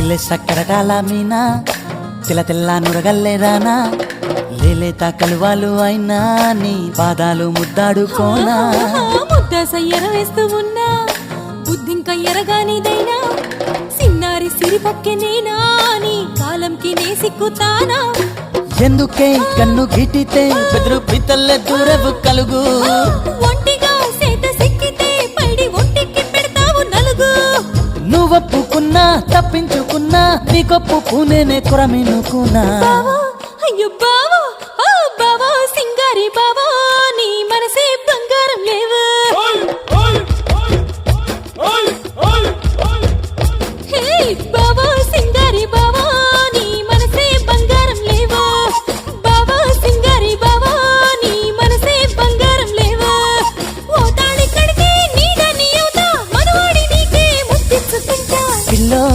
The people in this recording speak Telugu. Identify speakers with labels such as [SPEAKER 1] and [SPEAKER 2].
[SPEAKER 1] నీళ్ళే సక్కరటాల మీనా తెల్ల తెల్ల నురగల్లే రానా లేలేత కలువాలు అయినా నీ పాదాలు ముద్దాడుకోనా
[SPEAKER 2] ముద్ద సయ్యర వేస్తూ ఉన్నా బుద్ధింక ఎరగానిదైనా సిన్నారి సిరిపక్కె నేనా నీ కాలంకి నే సిక్కుతానా
[SPEAKER 1] ఎందుకే కన్ను గిటితే బెదురు పితల్లే దూరవు కలుగు
[SPEAKER 2] ఒంటిగా సేత సిక్కితే పైడి ఒంటికి పెడతావు నలుగు
[SPEAKER 1] నువ్వొప్పుకున్నా తప్పించుకున్నా నీకొప్పు పూనేనే కురమినుకున్నా
[SPEAKER 2] బావా అయ్యో బావా బావా సింగారి బావా